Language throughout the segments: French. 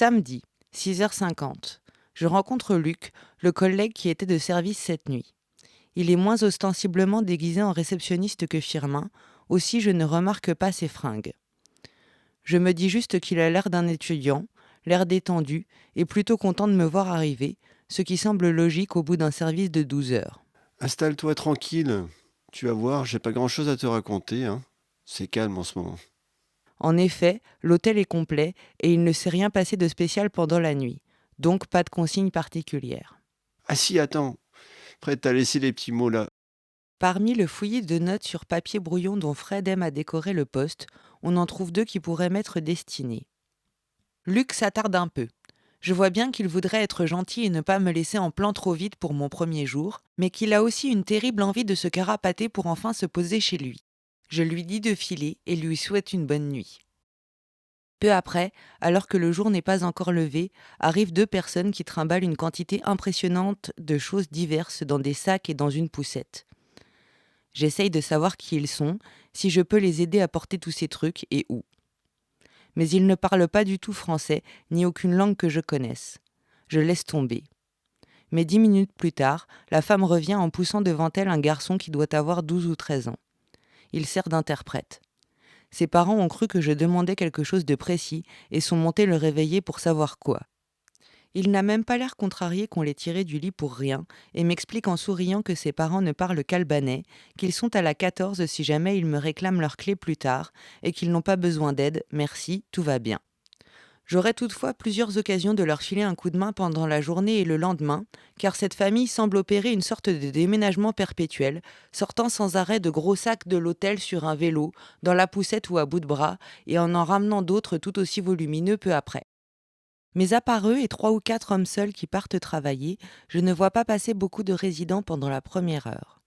Samedi, 6h50. Je rencontre Luc, le collègue qui était de service cette nuit. Il est moins ostensiblement déguisé en réceptionniste que Firmin, aussi je ne remarque pas ses fringues. Je me dis juste qu'il a l'air d'un étudiant, l'air détendu et plutôt content de me voir arriver, ce qui semble logique au bout d'un service de 12 heures. Installe-toi tranquille. Tu vas voir, j'ai pas grand-chose à te raconter, hein. C'est calme en ce moment. En effet, l'hôtel est complet et il ne s'est rien passé de spécial pendant la nuit, donc pas de consigne particulière. Ah si, attends. Prête à laisser les petits mots là. Parmi le fouillis de notes sur papier brouillon dont Fred aime à décorer le poste, on en trouve 2 qui pourraient m'être destinées. Luc s'attarde un peu. Je vois bien qu'il voudrait être gentil et ne pas me laisser en plan trop vite pour mon premier jour, mais qu'il a aussi une terrible envie de se carapater pour enfin se poser chez lui. Je lui dis de filer et lui souhaite une bonne nuit. Peu après, alors que le jour n'est pas encore levé, arrivent 2 personnes qui trimballent une quantité impressionnante de choses diverses dans des sacs et dans une poussette. J'essaye de savoir qui ils sont, si je peux les aider à porter tous ces trucs et où. Mais ils ne parlent pas du tout français, ni aucune langue que je connaisse. Je laisse tomber. Mais 10 minutes plus tard, la femme revient en poussant devant elle un garçon qui doit avoir 12 ou 13 ans. Il sert d'interprète. Ses parents ont cru que je demandais quelque chose de précis et sont montés le réveiller pour savoir quoi. Il n'a même pas l'air contrarié qu'on l'ait tiré du lit pour rien et m'explique en souriant que ses parents ne parlent qu'albanais, qu'ils sont à la 14 si jamais ils me réclament leurs clés plus tard et qu'ils n'ont pas besoin d'aide, merci, tout va bien. J'aurai toutefois plusieurs occasions de leur filer un coup de main pendant la journée et le lendemain, car cette famille semble opérer une sorte de déménagement perpétuel, sortant sans arrêt de gros sacs de l'hôtel sur un vélo, dans la poussette ou à bout de bras, et en ramenant d'autres tout aussi volumineux peu après. Mais à part eux et 3 ou 4 hommes seuls qui partent travailler, je ne vois pas passer beaucoup de résidents pendant la première heure.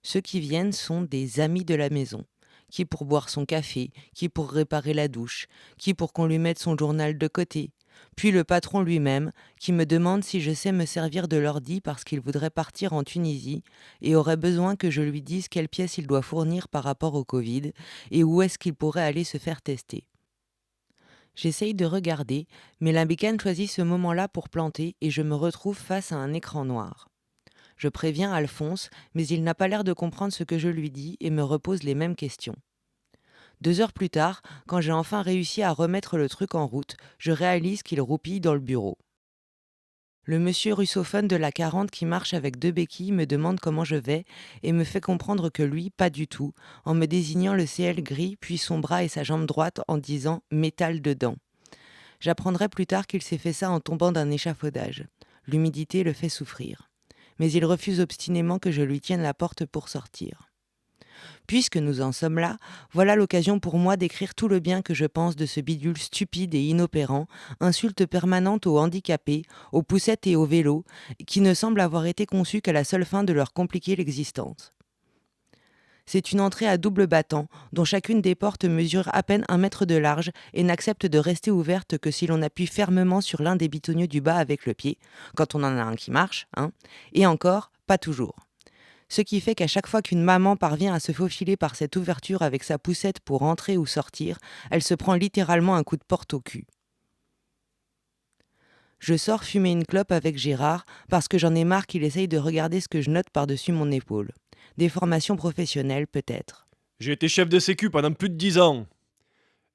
Ceux qui viennent sont des amis de la maison, qui pour boire son café, qui pour réparer la douche, qui pour qu'on lui mette son journal de côté, puis le patron lui-même, qui me demande si je sais me servir de l'ordi parce qu'il voudrait partir en Tunisie et aurait besoin que je lui dise quelle pièce il doit fournir par rapport au Covid et où est-ce qu'il pourrait aller se faire tester. J'essaye de regarder, mais la bécane choisit ce moment-là pour planter et je me retrouve face à un écran noir. Je préviens Alphonse, mais il n'a pas l'air de comprendre ce que je lui dis et me repose les mêmes questions. 2 heures plus tard, quand j'ai enfin réussi à remettre le truc en route, je réalise qu'il roupille dans le bureau. Le monsieur russophone de la 40 qui marche avec 2 béquilles me demande comment je vais et me fait comprendre que lui, pas du tout, en me désignant le CL gris, puis son bras et sa jambe droite en disant « métal dedans ». J'apprendrai plus tard qu'il s'est fait ça en tombant d'un échafaudage. L'humidité le fait souffrir. Mais il refuse obstinément que je lui tienne la porte pour sortir. Puisque nous en sommes là, voilà l'occasion pour moi d'écrire tout le bien que je pense de ce bidule stupide et inopérant, insulte permanente aux handicapés, aux poussettes et aux vélos, qui ne semble avoir été conçu qu'à la seule fin de leur compliquer l'existence. C'est une entrée à double battant, dont chacune des portes mesure à peine 1 mètre de large et n'accepte de rester ouverte que si l'on appuie fermement sur l'un des bitonniers du bas avec le pied, quand on en a un qui marche, hein, et encore, pas toujours. Ce qui fait qu'à chaque fois qu'une maman parvient à se faufiler par cette ouverture avec sa poussette pour entrer ou sortir, elle se prend littéralement un coup de porte au cul. Je sors fumer une clope avec Gérard parce que j'en ai marre qu'il essaye de regarder ce que je note par-dessus mon épaule. Des formations professionnelles, peut-être. J'ai été chef de sécu pendant plus de 10 ans.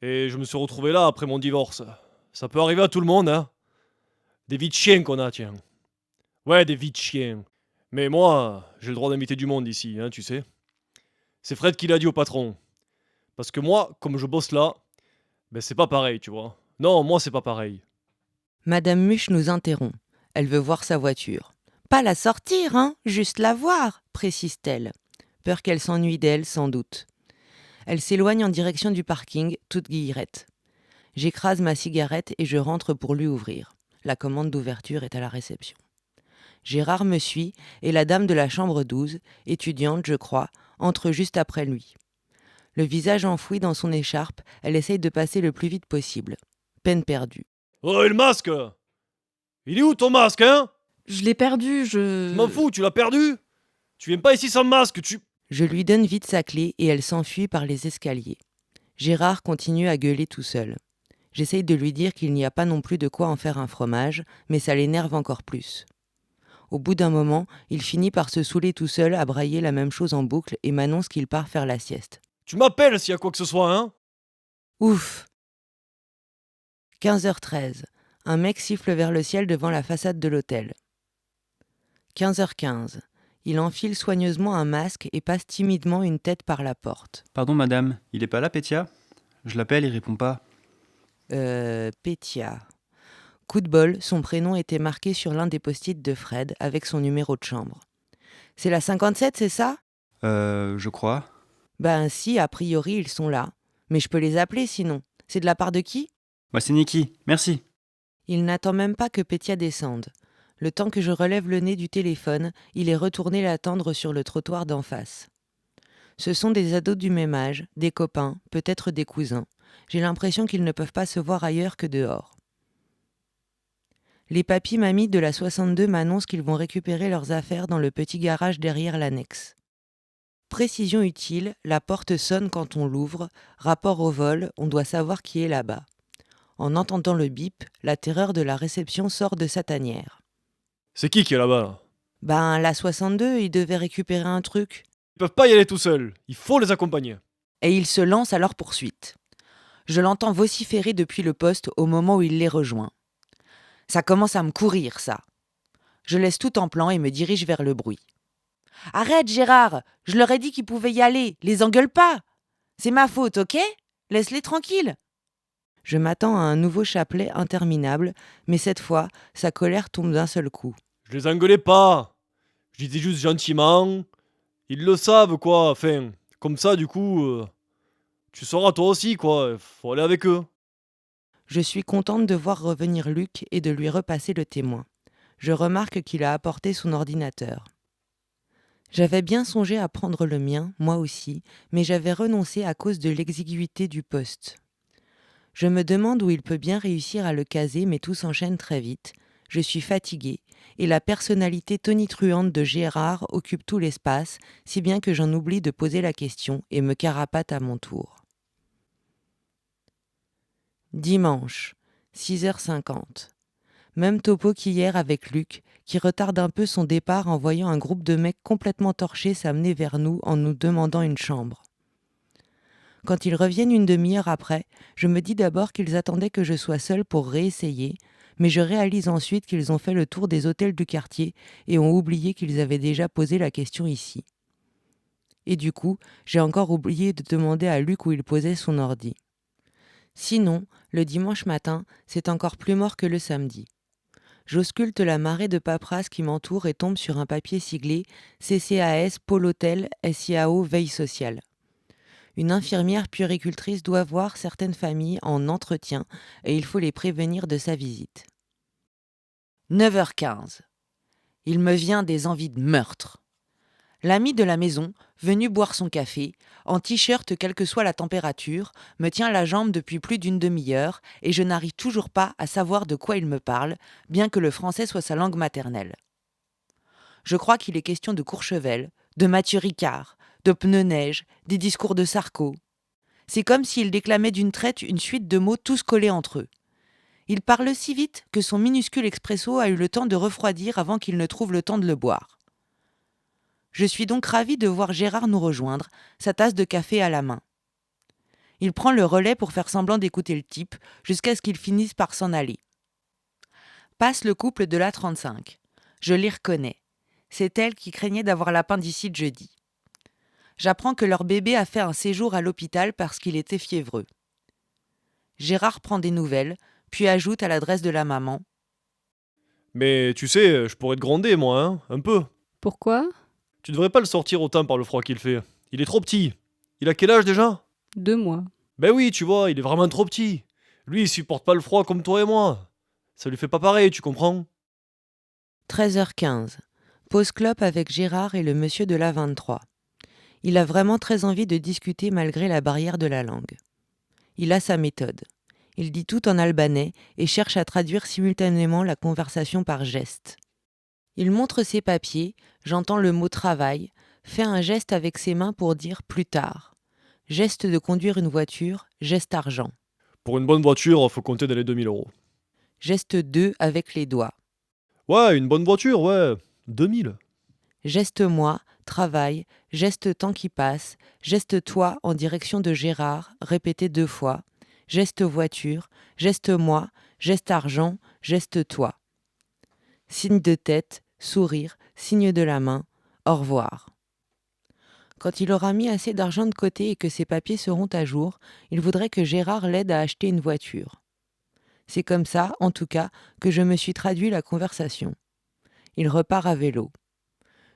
Et je me suis retrouvé là après mon divorce. Ça peut arriver à tout le monde, hein. Des vies de chiens qu'on a, tiens. Ouais, des vies de chiens. Mais moi, j'ai le droit d'inviter du monde ici, hein, tu sais. C'est Fred qui l'a dit au patron. Parce que moi, comme je bosse là, ben c'est pas pareil, tu vois. Non, moi c'est pas pareil. Madame Muche nous interrompt. Elle veut voir sa voiture. Pas la sortir, hein, juste la voir, précise-t-elle. Peur qu'elle s'ennuie d'elle, sans doute. Elle s'éloigne en direction du parking, toute guillerette. J'écrase ma cigarette et je rentre pour lui ouvrir. La commande d'ouverture est à la réception. Gérard me suit et la dame de la chambre 12, étudiante je crois, entre juste après lui. Le visage enfoui dans son écharpe, elle essaye de passer le plus vite possible. Peine perdue. Oh, et le masque? Il est où ton masque, hein? Je l'ai perdu, Je m'en fous, tu l'as perdu? Tu viens pas ici sans masque, tu... Je lui donne vite sa clé et elle s'enfuit par les escaliers. Gérard continue à gueuler tout seul. J'essaye de lui dire qu'il n'y a pas non plus de quoi en faire un fromage, mais ça l'énerve encore plus. Au bout d'un moment, il finit par se saouler tout seul à brailler la même chose en boucle et m'annonce qu'il part faire la sieste. Tu m'appelles s'il y a quoi que ce soit, hein? Ouf! 15h13. Un mec siffle vers le ciel devant la façade de l'hôtel. 15h15. Il enfile soigneusement un masque et passe timidement une tête par la porte. Pardon madame, il est pas là Pétia? Je l'appelle, il répond pas. Pétia. Coup de bol, son prénom était marqué sur l'un des post-it de Fred avec son numéro de chambre. C'est la 57, c'est ça? Je crois. Ben si, a priori, ils sont là. Mais je peux les appeler sinon. C'est de la part de qui? Bah c'est Niki, merci. Il n'attend même pas que Pétia descende. Le temps que je relève le nez du téléphone, il est retourné l'attendre sur le trottoir d'en face. Ce sont des ados du même âge, des copains, peut-être des cousins. J'ai l'impression qu'ils ne peuvent pas se voir ailleurs que dehors. Les papis-mamies de la 62 m'annoncent qu'ils vont récupérer leurs affaires dans le petit garage derrière l'annexe. Précision utile, la porte sonne quand on l'ouvre. Rapport au vol, on doit savoir qui est là-bas. En entendant le bip, la terreur de la réception sort de sa tanière. C'est qui est là-bas, là? Ben, la 62, ils devaient récupérer un truc. Ils peuvent pas y aller tout seuls. Il faut les accompagner. Et ils se lancent à leur poursuite. Je l'entends vociférer depuis le poste au moment où il les rejoint. Ça commence à me courir, ça. Je laisse tout en plan et me dirige vers le bruit. « Arrête, Gérard! Je leur ai dit qu'ils pouvaient y aller. Les engueule pas! C'est ma faute, ok? Laisse-les tranquilles! » Je m'attends à un nouveau chapelet interminable, mais cette fois, sa colère tombe d'un seul coup. Je les engueulais pas. Je disais juste gentiment. Ils le savent, quoi. Enfin, comme ça, du coup, tu sauras toi aussi, quoi. Faut aller avec eux. Je suis contente de voir revenir Luc et de lui repasser le témoin. Je remarque qu'il a apporté son ordinateur. J'avais bien songé à prendre le mien, moi aussi, mais j'avais renoncé à cause de l'exiguïté du poste. Je me demande où il peut bien réussir à le caser, mais tout s'enchaîne très vite. Je suis fatiguée, et la personnalité tonitruante de Gérard occupe tout l'espace, si bien que j'en oublie de poser la question et me carapate à mon tour. Dimanche, 6h50. Même topo qu'hier avec Luc, qui retarde un peu son départ en voyant un groupe de mecs complètement torchés s'amener vers nous en nous demandant une chambre. Quand ils reviennent une demi-heure après, je me dis d'abord qu'ils attendaient que je sois seule pour réessayer, mais je réalise ensuite qu'ils ont fait le tour des hôtels du quartier et ont oublié qu'ils avaient déjà posé la question ici. Et du coup, j'ai encore oublié de demander à Luc où il posait son ordi. Sinon, le dimanche matin, c'est encore plus mort que le samedi. J'ausculte la marée de paperasse qui m'entoure et tombe sur un papier siglé CCAS Pôle Hôtel SIAO Veille Sociale. Une infirmière puéricultrice doit voir certaines familles en entretien et il faut les prévenir de sa visite. 9h15. Il me vient des envies de meurtre. L'ami de la maison, venu boire son café, en t-shirt quelle que soit la température, me tient la jambe depuis plus d'une demi-heure et je n'arrive toujours pas à savoir de quoi il me parle, bien que le français soit sa langue maternelle. Je crois qu'il est question de Courchevel, de Mathieu Ricard, de pneus-neige, des discours de Sarko. C'est comme s'il déclamait d'une traite une suite de mots tous collés entre eux. Il parle si vite que son minuscule expresso a eu le temps de refroidir avant qu'il ne trouve le temps de le boire. Je suis donc ravie de voir Gérard nous rejoindre, sa tasse de café à la main. Il prend le relais pour faire semblant d'écouter le type, jusqu'à ce qu'il finisse par s'en aller. Passe le couple de l'A35. Je les reconnais. C'est elle qui craignait d'avoir l'appendicite jeudi. J'apprends que leur bébé a fait un séjour à l'hôpital parce qu'il était fiévreux. Gérard prend des nouvelles, puis ajoute à l'adresse de la maman. Mais tu sais, je pourrais te gronder, moi, hein, un peu. Pourquoi? Tu devrais pas le sortir autant par le froid qu'il fait. Il est trop petit. Il a quel âge déjà? 2 mois. Ben oui, tu vois, il est vraiment trop petit. Lui, il supporte pas le froid comme toi et moi. Ça lui fait pas pareil, tu comprends? 13h15. Pause clope avec Gérard et le monsieur de l'A23. Il a vraiment très envie de discuter malgré la barrière de la langue. Il a sa méthode. Il dit tout en albanais et cherche à traduire simultanément la conversation par gestes. Il montre ses papiers, j'entends le mot travail, fait un geste avec ses mains pour dire plus tard. Geste de conduire une voiture, geste argent. Pour une bonne voiture, faut compter dans les 2000 €. Geste 2 avec les doigts. Ouais, une bonne voiture, ouais. 2000. Geste moi, travail, geste temps qui passe, geste toi en direction de Gérard, répété 2 fois, geste voiture, geste moi, geste argent, geste toi. Signe de tête, sourire, signe de la main, au revoir. Quand il aura mis assez d'argent de côté et que ses papiers seront à jour, il voudrait que Gérard l'aide à acheter une voiture. C'est comme ça, en tout cas, que je me suis traduit la conversation. Il repart à vélo.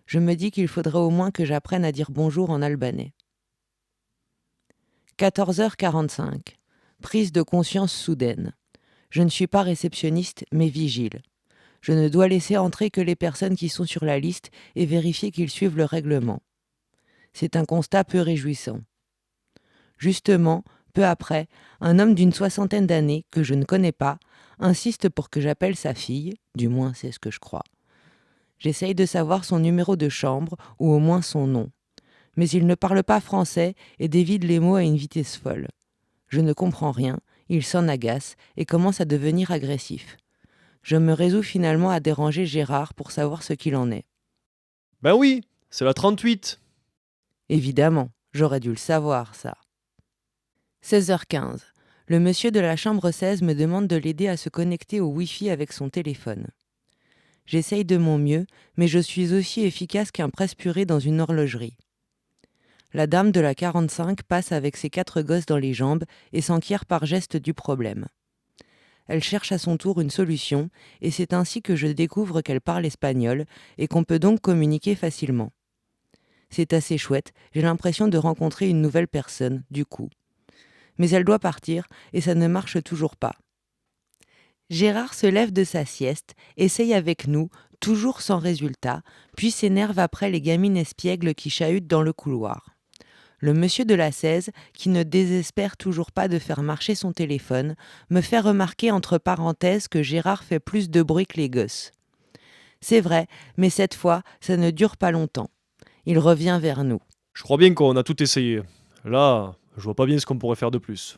Je me dis qu'il faudrait au moins que j'apprenne à dire bonjour en albanais. 14h45. Prise de conscience soudaine. Je ne suis pas réceptionniste, mais vigile. Je ne dois laisser entrer que les personnes qui sont sur la liste et vérifier qu'ils suivent le règlement. C'est un constat peu réjouissant. Justement, peu après, un homme d'une 60aine d'années, que je ne connais pas, insiste pour que j'appelle sa fille, du moins c'est ce que je crois. J'essaye de savoir son numéro de chambre, ou au moins son nom. Mais il ne parle pas français et dévide les mots à une vitesse folle. Je ne comprends rien, il s'en agace et commence à devenir agressif. Je me résous finalement à déranger Gérard pour savoir ce qu'il en est. Ben oui, c'est la 38. Évidemment, j'aurais dû le savoir, ça. 16h15. Le monsieur de la chambre 16 me demande de l'aider à se connecter au Wi-Fi avec son téléphone. J'essaye de mon mieux, mais je suis aussi efficace qu'un presse-purée dans une horlogerie. La dame de la 45 passe avec ses 4 gosses dans les jambes et s'enquiert par geste du problème. Elle cherche à son tour une solution, et c'est ainsi que je découvre qu'elle parle espagnol et qu'on peut donc communiquer facilement. C'est assez chouette, j'ai l'impression de rencontrer une nouvelle personne, du coup. Mais elle doit partir, et ça ne marche toujours pas. Gérard se lève de sa sieste, essaye avec nous, toujours sans résultat, puis s'énerve après les gamines espiègles qui chahutent dans le couloir. Le monsieur de la 16, qui ne désespère toujours pas de faire marcher son téléphone, me fait remarquer entre parenthèses que Gérard fait plus de bruit que les gosses. C'est vrai, mais cette fois, ça ne dure pas longtemps. Il revient vers nous. Je crois bien qu'on a tout essayé. Là, je vois pas bien ce qu'on pourrait faire de plus.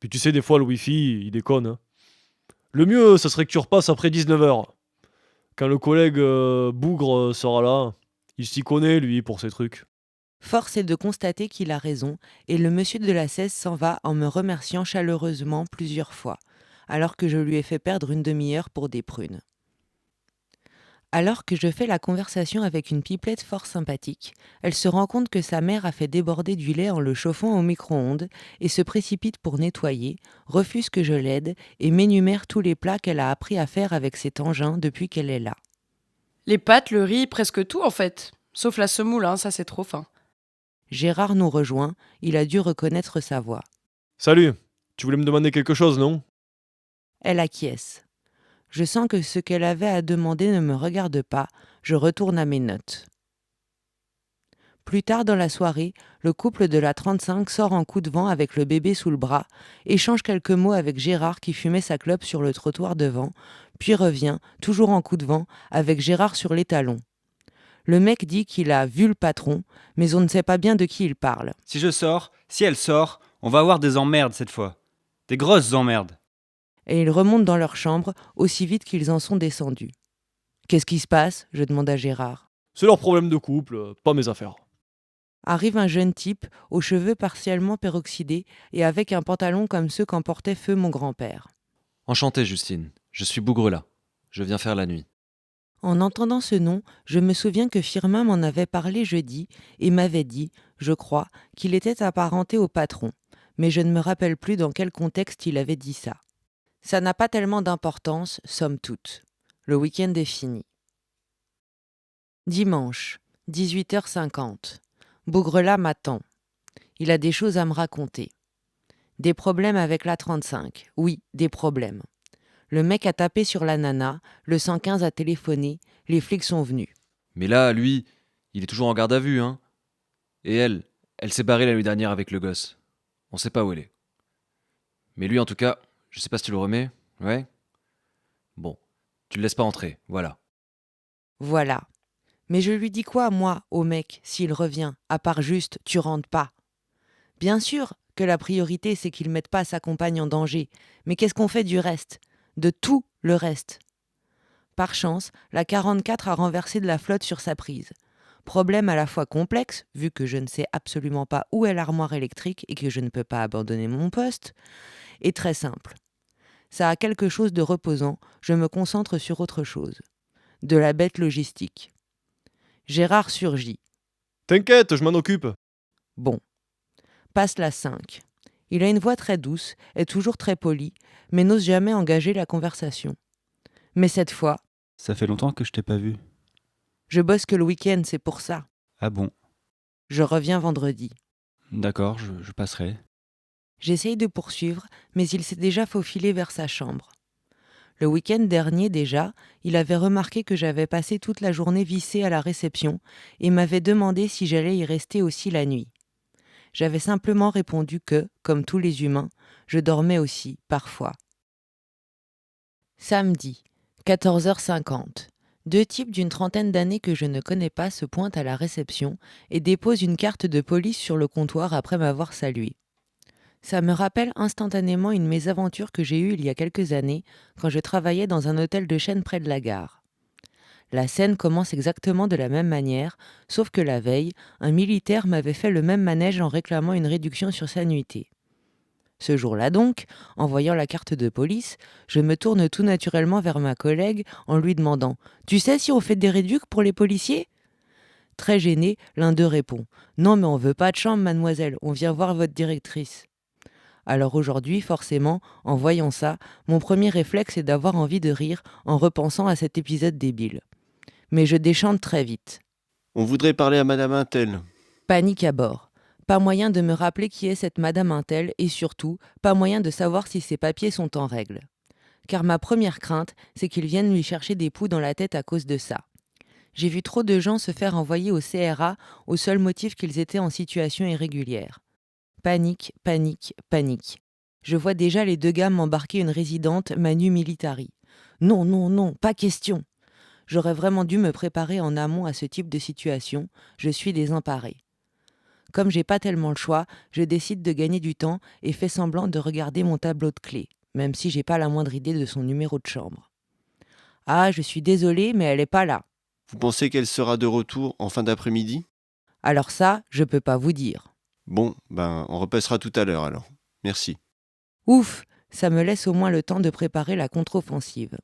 Puis tu sais, des fois, le Wi-Fi, il déconne. Hein. Le mieux, ça serait que tu repasses après 19h. Quand le collègue Bougre sera là, il s'y connaît, lui, pour ces trucs. Force est de constater qu'il a raison, et le monsieur de la 16 s'en va en me remerciant chaleureusement plusieurs fois, alors que je lui ai fait perdre une demi-heure pour des prunes. Alors que je fais la conversation avec une pipelette fort sympathique, elle se rend compte que sa mère a fait déborder du lait en le chauffant au micro-ondes et se précipite pour nettoyer, refuse que je l'aide et m'énumère tous les plats qu'elle a appris à faire avec cet engin depuis qu'elle est là. Les pâtes, le riz, presque tout en fait. Sauf la semoule, hein, ça c'est trop fin. Gérard nous rejoint, il a dû reconnaître sa voix. Salut, tu voulais me demander quelque chose, non? Elle acquiesce. Je sens que ce qu'elle avait à demander ne me regarde pas, je retourne à mes notes. Plus tard dans la soirée, le couple de la 35 sort en coup de vent avec le bébé sous le bras, échange quelques mots avec Gérard qui fumait sa clope sur le trottoir devant, puis revient, toujours en coup de vent, avec Gérard sur les talons. Le mec dit qu'il a vu le patron, mais on ne sait pas bien de qui il parle. Si je sors, si elle sort, on va avoir des emmerdes cette fois. Des grosses emmerdes. Et ils remontent dans leur chambre aussi vite qu'ils en sont descendus. « Qu'est-ce qui se passe ?» je demande à Gérard. C'est leur problème de couple, pas mes affaires. Arrive un jeune type, aux cheveux partiellement peroxydés et avec un pantalon comme ceux qu'en portait feu mon grand-père. Enchanté, Justine. Je suis Bougrela. Je viens faire la nuit. En entendant ce nom, je me souviens que Firmin m'en avait parlé jeudi et m'avait dit, je crois, qu'il était apparenté au patron, mais je ne me rappelle plus dans quel contexte il avait dit ça. Ça n'a pas tellement d'importance, somme toute. Le week-end est fini. Dimanche, 18h50. Bougrela m'attend. Il a des choses à me raconter. Des problèmes avec la 35. Oui, des problèmes. Le mec a tapé sur la nana, le 115 a téléphoné, les flics sont venus. Mais là, lui, il est toujours en garde à vue, hein. Et elle s'est barrée la nuit dernière avec le gosse. On sait pas où elle est. Mais lui, en tout cas, je sais pas si tu le remets. Ouais? Bon, tu le laisses pas entrer, voilà. Voilà. Mais je lui dis quoi, moi, au mec, s'il revient, à part juste « tu rentres pas ». Bien sûr, que la priorité c'est qu'il mette pas sa compagne en danger. Mais qu'est-ce qu'on fait du reste? De tout le reste? Par chance, la 44 a renversé de la flotte sur sa prise. Problème à la fois complexe, vu que je ne sais absolument pas où est l'armoire électrique et que je ne peux pas abandonner mon poste, et très simple. Ça a quelque chose de reposant, je me concentre sur autre chose. De la bête logistique. Gérard surgit. T'inquiète, je m'en occupe. Bon. Passe la 5. Il a une voix très douce, est toujours très poli, mais n'ose jamais engager la conversation. Mais cette fois, Ça fait longtemps que je t'ai pas vu. je bosse que le week-end, c'est pour ça. Ah bon? Je reviens vendredi. D'accord, je passerai. J'essaye de poursuivre, mais il s'est déjà faufilé vers sa chambre. Le week-end dernier déjà, il avait remarqué que j'avais passé toute la journée vissée à la réception et m'avait demandé si j'allais y rester aussi la nuit. J'avais simplement répondu que, comme tous les humains, je dormais aussi, parfois. Samedi, 14h50. 2 types d'une trentaine d'années que je ne connais pas se pointent à la réception et déposent une carte de police sur le comptoir après m'avoir salué. Ça me rappelle instantanément une mésaventure que j'ai eue il y a quelques années quand je travaillais dans un hôtel de chaîne près de la gare. La scène commence exactement de la même manière, sauf que la veille, un militaire m'avait fait le même manège en réclamant une réduction sur sa nuitée. Ce jour-là donc, en voyant la carte de police, je me tourne tout naturellement vers ma collègue en lui demandant « Tu sais si on fait des réducs pour les policiers ?» Très gêné, l'un d'eux répond « Non mais on veut pas de chambre, mademoiselle, on vient voir votre directrice. » Alors aujourd'hui, forcément, en voyant ça, mon premier réflexe est d'avoir envie de rire en repensant à cet épisode débile. Mais je déchante très vite. On voudrait parler à Madame Intel. Panique à bord. Pas moyen de me rappeler qui est cette Madame Intel et surtout, pas moyen de savoir si ses papiers sont en règle. Car ma première crainte, c'est qu'ils viennent lui chercher des poux dans la tête à cause de ça. J'ai vu trop de gens se faire envoyer au CRA au seul motif qu'ils étaient en situation irrégulière. Panique, panique, panique. Je vois déjà les 2 gars m'embarquer une résidente Manu Militari. Non, non, non, pas question. J'aurais vraiment dû me préparer en amont à ce type de situation. Je suis désemparée. Comme j'ai pas tellement le choix, je décide de gagner du temps et fais semblant de regarder mon tableau de clés, même si j'ai pas la moindre idée de son numéro de chambre. Ah, je suis désolée, mais elle est pas là. Vous pensez qu'elle sera de retour en fin d'après-midi? Alors ça, je peux pas vous dire. Bon, on repassera tout à l'heure alors. Merci. Ouf, ça me laisse au moins le temps de préparer la contre-offensive.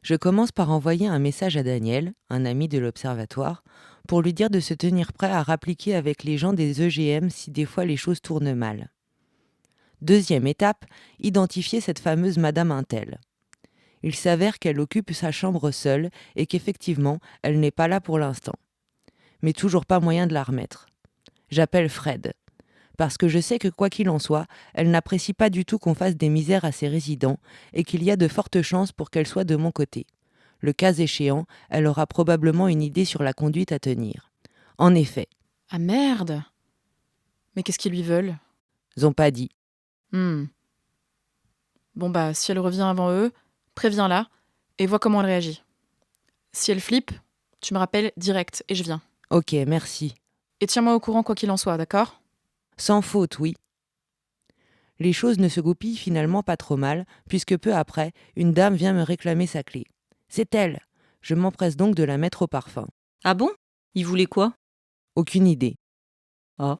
Je commence par envoyer un message à Daniel, un ami de l'observatoire, pour lui dire de se tenir prêt à rappliquer avec les gens des EGM si des fois les choses tournent mal. Deuxième étape, identifier cette fameuse Madame Intel. Il s'avère qu'elle occupe sa chambre seule et qu'effectivement, elle n'est pas là pour l'instant. Mais toujours pas moyen de la remettre. J'appelle Fred. Parce que je sais que quoi qu'il en soit, elle n'apprécie pas du tout qu'on fasse des misères à ses résidents et qu'il y a de fortes chances pour qu'elle soit de mon côté. Le cas échéant, elle aura probablement une idée sur la conduite à tenir. En effet, Ah merde! Mais qu'est-ce qu'ils lui veulent? ils ont pas dit. Bon bah, si elle revient avant eux, préviens-la et vois comment elle réagit. Si elle flippe, tu me rappelles direct et je viens. Ok, merci. Et tiens-moi au courant quoi qu'il en soit, d'accord? Sans faute, oui. Les choses ne se goupillent finalement pas trop mal, puisque peu après, une dame vient me réclamer sa clé. C'est elle. Je m'empresse donc de la mettre au parfum. Ah bon? Il voulait quoi? Aucune idée. Ah.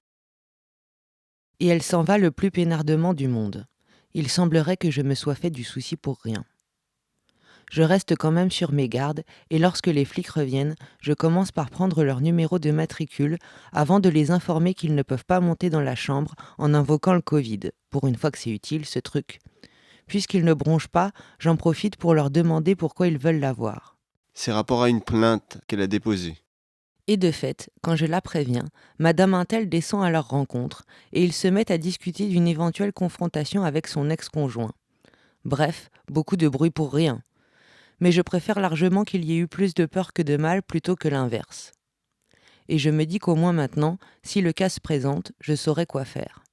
Et elle s'en va le plus peinardement du monde. Il semblerait que je me sois fait du souci pour rien. Je reste quand même sur mes gardes et lorsque les flics reviennent, je commence par prendre leur numéro de matricule avant de les informer qu'ils ne peuvent pas monter dans la chambre en invoquant le Covid. Pour une fois que c'est utile, ce truc. Puisqu'ils ne bronchent pas, j'en profite pour leur demander pourquoi ils veulent la voir. C'est rapport à une plainte qu'elle a déposée. Et de fait, quand je la préviens, Madame Intel descend à leur rencontre et ils se mettent à discuter d'une éventuelle confrontation avec son ex-conjoint. Bref, beaucoup de bruit pour rien. Mais je préfère largement qu'il y ait eu plus de peur que de mal plutôt que l'inverse. Et je me dis qu'au moins maintenant, si le cas se présente, je saurai quoi faire.